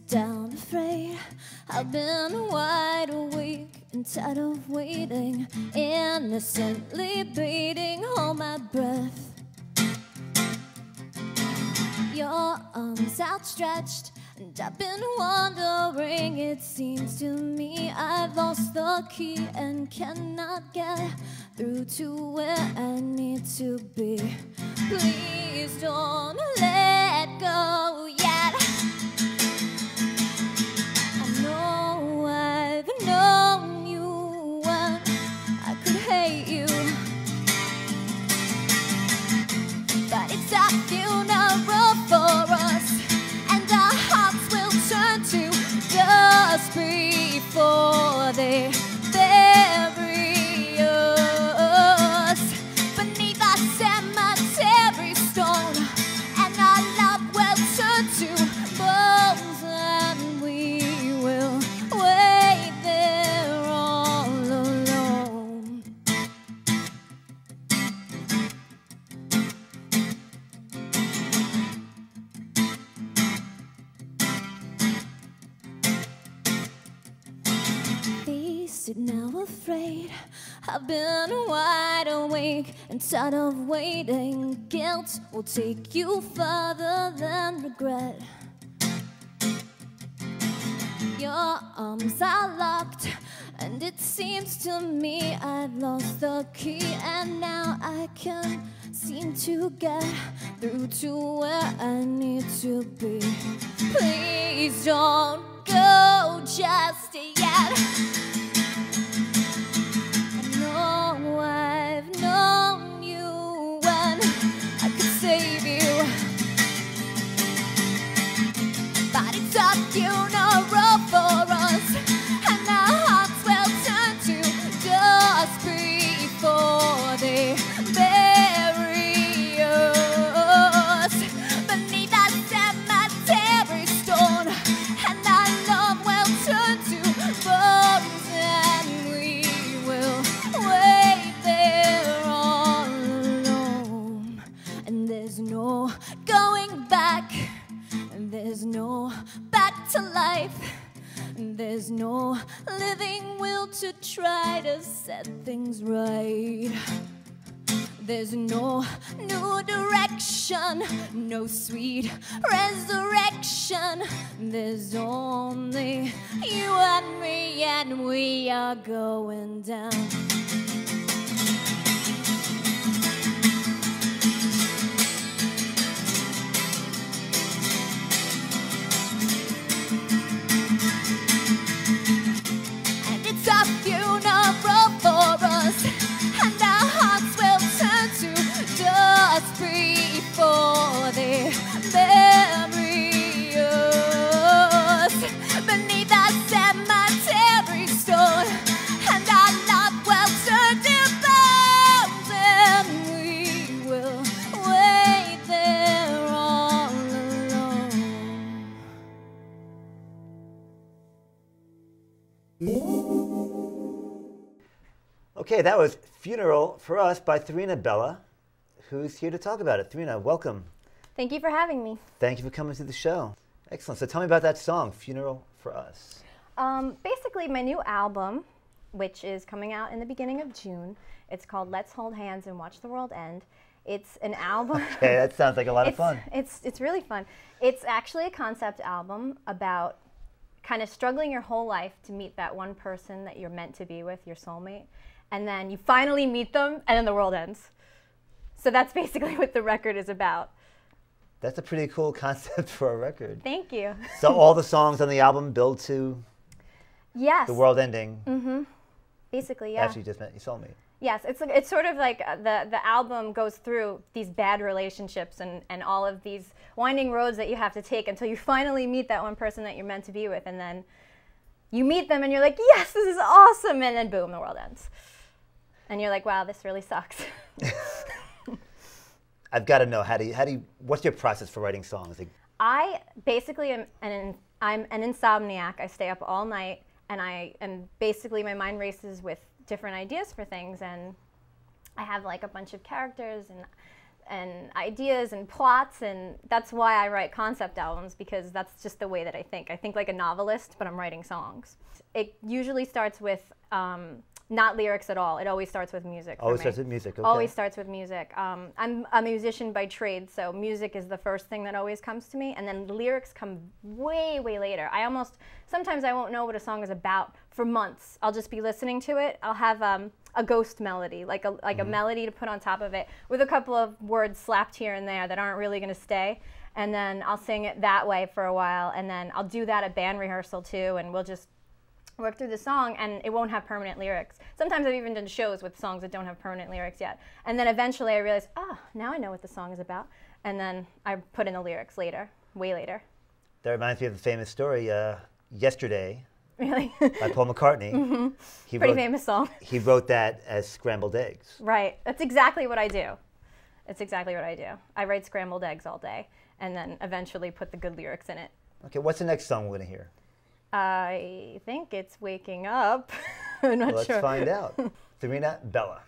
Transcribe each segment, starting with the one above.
sit down afraid. I've been wide awake and tired of waiting, innocently beating, hold my breath. Your arms outstretched, and I've been wondering. It seems to me I've lost the key and cannot get through to where I need to be. Please don't let go yet. I know I've known you when I could hate you, but it's a funeral for us, and our hearts will turn to dust before they bury us beneath a cemetery stone, and our love will turn to bones, and we will wait there all alone. Faced now afraid, I've been wide awake and tired of waiting. Guilt will take you further than regret. Your arms are locked, and it seems to me I've lost the key, and now I can't seem to get through to where I need to be. Please don't go just yet. I know I've known you when I could save you, but it's a funeral for us, and our hearts will turn to dust before they bury us beneath a cemetery stone, and our love will turn to bones, and we will wait there all alone. And there's no going back, and there's no back to life, and there's no living will to try to set things right. There's no new direction, no sweet resurrection. There's only you and me, and we are going down. And it's a funeral for us, and our hearts will turn to dust before they bury us beneath a cemetery stone, and our love will turn to bones, and we will wait there all alone. Okay, that was Funeral for Us by Therina Bella, who's here to talk about it. Therina, welcome. Thank you for having me. Thank you for coming to the show. Excellent. So tell me about that song, Funeral for Us. Basically, my new album, which is coming out in the beginning of June, it's called Let's Hold Hands and Watch the World End. It's an album. Okay, that sounds like a lot of fun. It's really fun. It's actually a concept album about kind of struggling your whole life to meet that one person that you're meant to be with, your soulmate. And then you finally meet them, and then the world ends. So that's basically what the record is about. That's a pretty cool concept for a record. Thank you. So all the songs on the album build to Yes. the world ending. Mm-hmm. Basically, yeah. After you just met your soulmate. Yes, it's sort of like the album goes through these bad relationships and all of these winding roads that you have to take until you finally meet that one person that you're meant to be with, and then you meet them and you're like, yes, this is awesome, and then boom, the world ends. And you're like, wow, this really sucks. I've got to know, what's your process for writing songs? I basically I'm an insomniac. I stay up all night, and basically my mind races with different ideas for things, and I have like a bunch of characters, and and ideas and plots, and that's why I write concept albums, because that's just the way that I think. I think like a novelist, but I'm writing songs. It usually starts with not lyrics at all. It always starts with music. Always starts with music. Okay. Always starts with music. I'm a musician by trade, so music is the first thing that always comes to me, and then the lyrics come way, way later. Sometimes I won't know what a song is about for months. I'll just be listening to it. I'll have a ghost melody, like a melody to put on top of it, with a couple of words slapped here and there that aren't really going to stay, and then I'll sing it that way for a while, and then I'll do that at band rehearsal too, and we'll just work through the song, and it won't have permanent lyrics. Sometimes I've even done shows with songs that don't have permanent lyrics yet. And then eventually I realize, now I know what the song is about. And then I put in the lyrics later, way later. That reminds me of the famous story, Yesterday, Really? by Paul McCartney. Mm-hmm. Pretty famous song. He wrote that as scrambled eggs. Right. That's exactly what I do. It's exactly what I do. I write scrambled eggs all day, and then eventually put the good lyrics in it. Okay, what's the next song we're going to hear? I think it's Waking Up. I'm not Let's sure. Let's find out. Therina, Bella.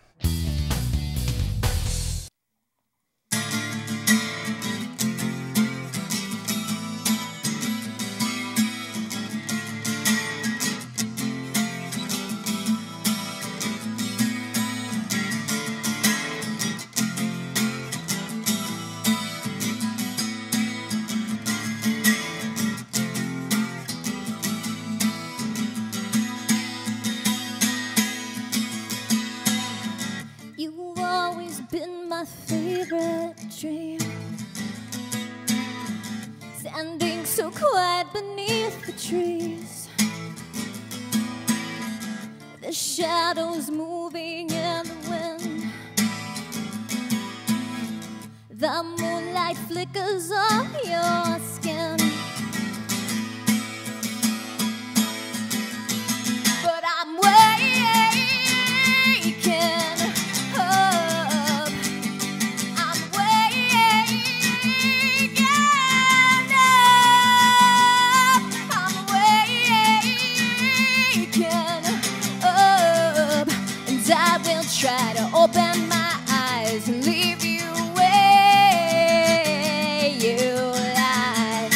Been my favorite dream, standing so quiet beneath the trees, the shadows moving in the wind, the moonlight flickers on your skin, but I'm waking up. I will try to open my eyes and leave you where you lie.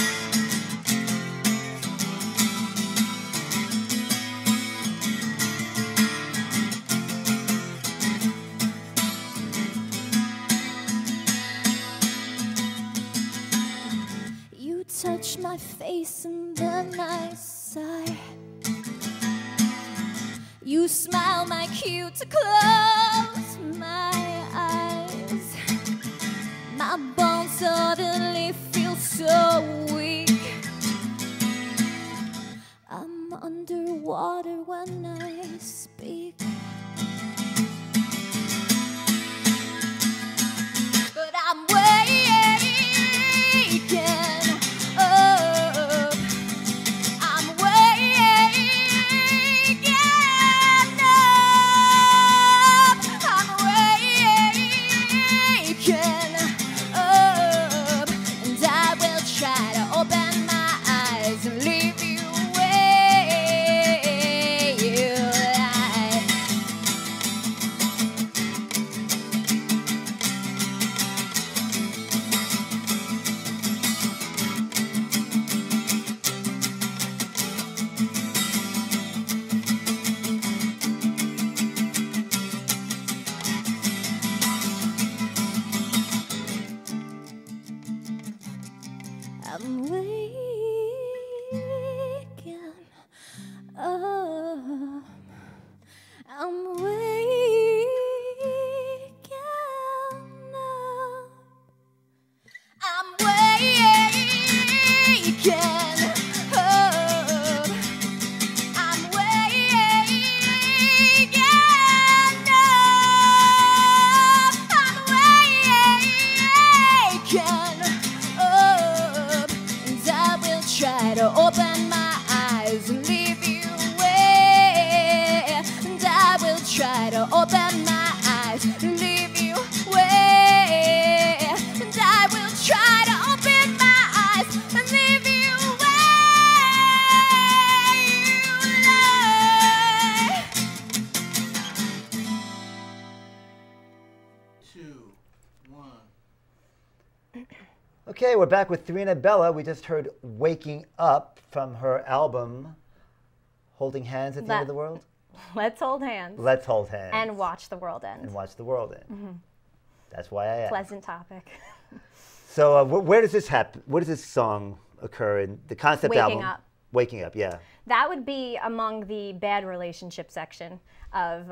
You touch my face and then I sigh. You smile my cue to close my eyes. My bones suddenly feel so weak. I'm underwater when I speak. But I'm waking up. I'm waking up. I'm waking up. And I will try to open my eyes and leave you where you lie. I'm waking up. I'm waking up. I'm waking up. I'm waking up. I'm waking up. And I will try to open my eyes and leave you where. And I will try to open my eyes and leave you where. And I will try to open my eyes and leave you where you lie. 2, 1. Okay, we're back with Therina Bella. We just heard Waking Up from her album Holding Hands at the End of the World. Let's hold hands. Let's hold hands. And watch the world end. And watch the world end. Mm-hmm. That's why I asked. Pleasant topic. So where does this happen? Where does this song occur in the concept album? Waking Up. Waking Up, yeah. That would be among the bad relationship section of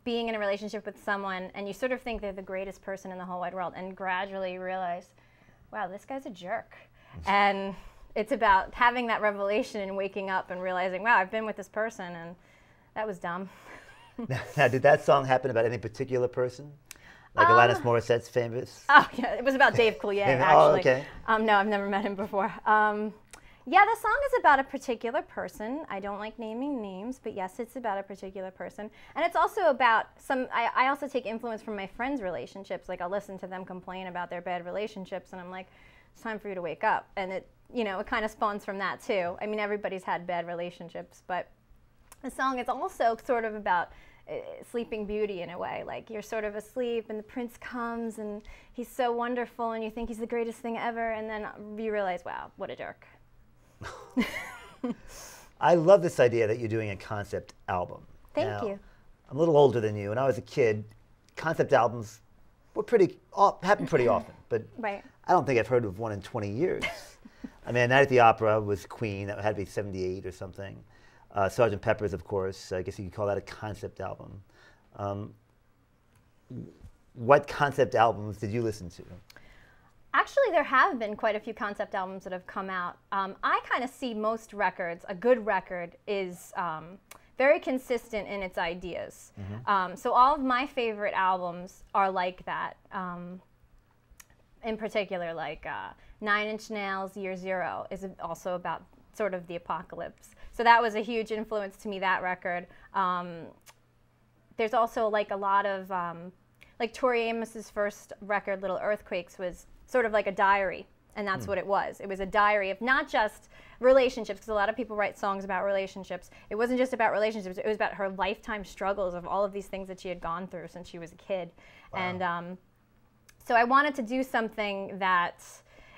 being in a relationship with someone and you sort of think they're the greatest person in the whole wide world and gradually you realize, wow, this guy's a jerk. And it's about having that revelation and waking up and realizing, wow, I've been with this person and that was dumb. Now, did that song happen about any particular person? Like Alanis Morissette's famous? Oh, yeah, it was about Dave Coulier, actually. Oh, okay. No, I've never met him before. Yeah, the song is about a particular person. I don't like naming names, but yes, it's about a particular person. And it's also about I also take influence from my friends' relationships. Like, I'll listen to them complain about their bad relationships, and I'm like, it's time for you to wake up. And it kind of spawns from that, too. I mean, everybody's had bad relationships, but the song is also sort of about Sleeping Beauty in a way. Like, you're sort of asleep and the prince comes and he's so wonderful and you think he's the greatest thing ever and then you realize, wow, what a jerk. I love this idea that you're doing a concept album. Thank you. I'm a little older than you. When I was a kid, concept albums were happened pretty often, but right. I don't think I've heard of one in 20 years. I mean, Night at the Opera was Queen. That had to be 78 or something. Sgt. Pepper's, of course. I guess you could call that a concept album. What concept albums did you listen to? Actually, there have been quite a few concept albums that have come out. I kind of see most records, a good record is very consistent in its ideas. Mm-hmm. So all of my favorite albums are like that. In particular, like 9 Inch Nails' Year Zero is also about sort of the apocalypse. So that was a huge influence to me, that record. There's also like a lot of, like Tori Amos's first record, Little Earthquakes, was sort of like a diary, and that's what it was. It was a diary of not just relationships, because a lot of people write songs about relationships. It wasn't just about relationships, it was about her lifetime struggles of all of these things that she had gone through since she was a kid. Wow. And so I wanted to do something that,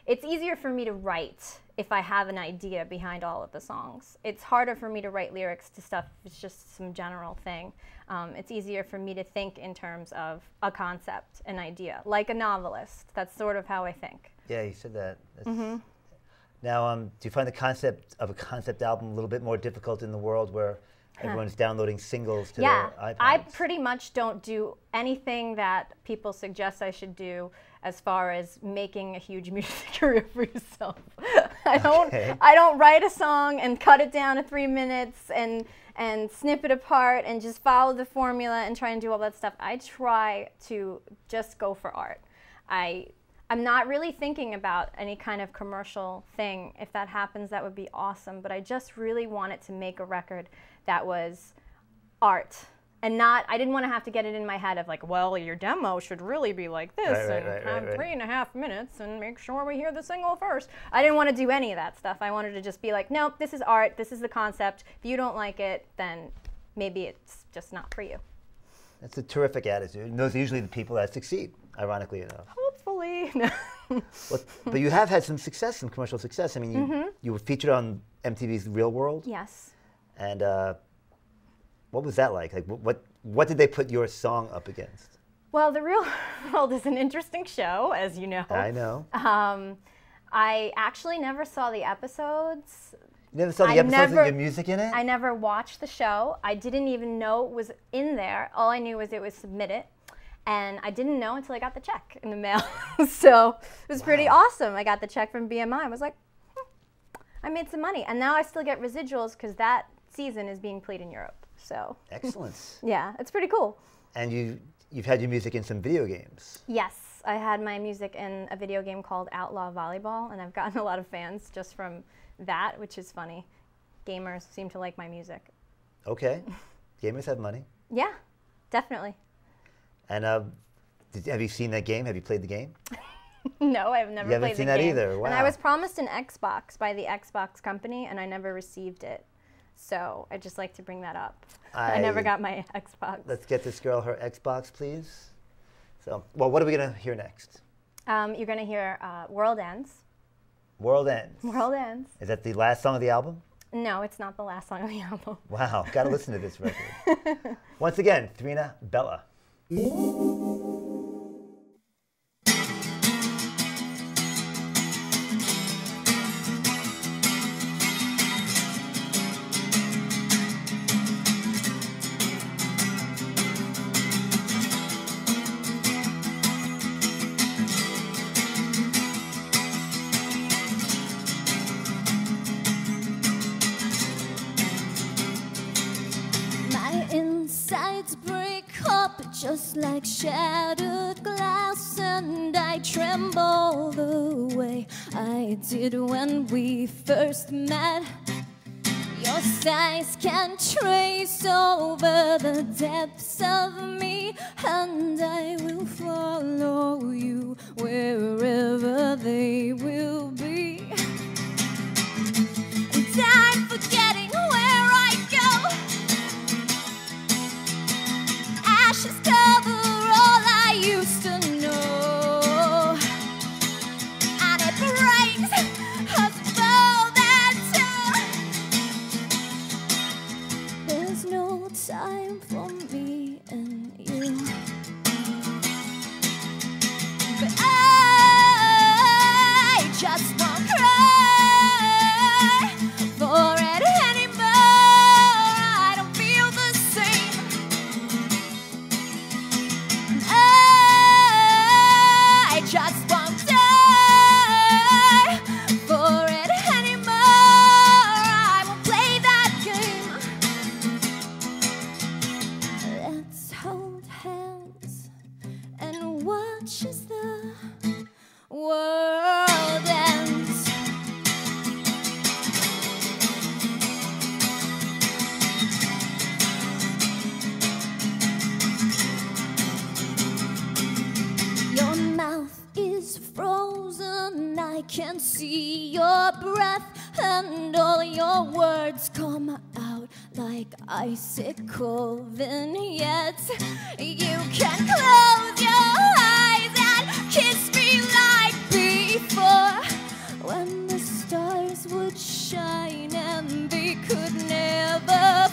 it's easier for me to write if I have an idea behind all of the songs. It's harder for me to write lyrics to stuff if it's just some general thing. It's easier for me to think in terms of a concept, an idea, like a novelist. That's sort of how I think. Yeah, you said that. Mm-hmm. Now, do you find the concept of a concept album a little bit more difficult in the world where everyone's downloading singles to their iPods? I pretty much don't do anything that people suggest I should do as far as making a huge music career for yourself. I don't write a song and cut it down to 3 minutes and snip it apart and just follow the formula and try and do all that stuff. I try to just go for art. I'm not really thinking about any kind of commercial thing. If that happens, that would be awesome. But I just really wanted to make a record that was art. And I didn't want to have to get it in my head of like, well, your demo should really be like this have 3.5 minutes and make sure we hear the single first. I didn't want to do any of that stuff. I wanted to just be like, nope, this is art, this is the concept. If you don't like it, then maybe it's just not for you. That's a terrific attitude. And those are usually the people that succeed, ironically enough. Hopefully. But you have had some success, some commercial success. I mean, you were featured on MTV's Real World. Yes. And what was that like? Like, what did they put your song up against? Well, The Real World is an interesting show, as you know. I know. I actually never saw the episodes. You never saw the episodes with your music in it? I never watched the show. I didn't even know it was in there. All I knew was it was submitted. And I didn't know until I got the check in the mail. So it was pretty awesome. I got the check from BMI. I was like, I made some money. And now I still get residuals because that season is being played in Europe. So excellent. Yeah, it's pretty cool. And you've had your music in some video games. Yes, I had my music in a video game called Outlaw Volleyball, and I've gotten a lot of fans just from that, which is funny. Gamers seem to like my music. Okay. Gamers have money. Yeah, definitely. And have you seen that game? Have you played the game? No, I've never played the game. You haven't seen that either? Wow. And I was promised an Xbox by the Xbox company, and I never received it. So I just like to bring that up. I never got my Xbox. Let's get this girl her Xbox, please. So, well, what are we going to hear next? You're going to hear World Ends. World Ends. World Ends. Is that the last song of the album? No, it's not the last song of the album. Wow, got to listen to this record. Once again, Therina, Bella. Insides break up just like shattered glass, and I tremble the way I did when we first met. Your sighs can trace over the depths of me, and I will follow you wherever they will be. And I'm forgetting where I go. Ashes cover all I used to know, and it breaks us both in two. There's no time for me and you, but I just won't cry for it anymore. I don't feel the same. I just won't die for it anymore. I won't play that game. Let's hold hands and watch as the world ends. Your mouth is frozen, I can see your breath, and all your words come out like icicle vignettes. You can close your eyes and kiss me like before, when the stars would shine and they could never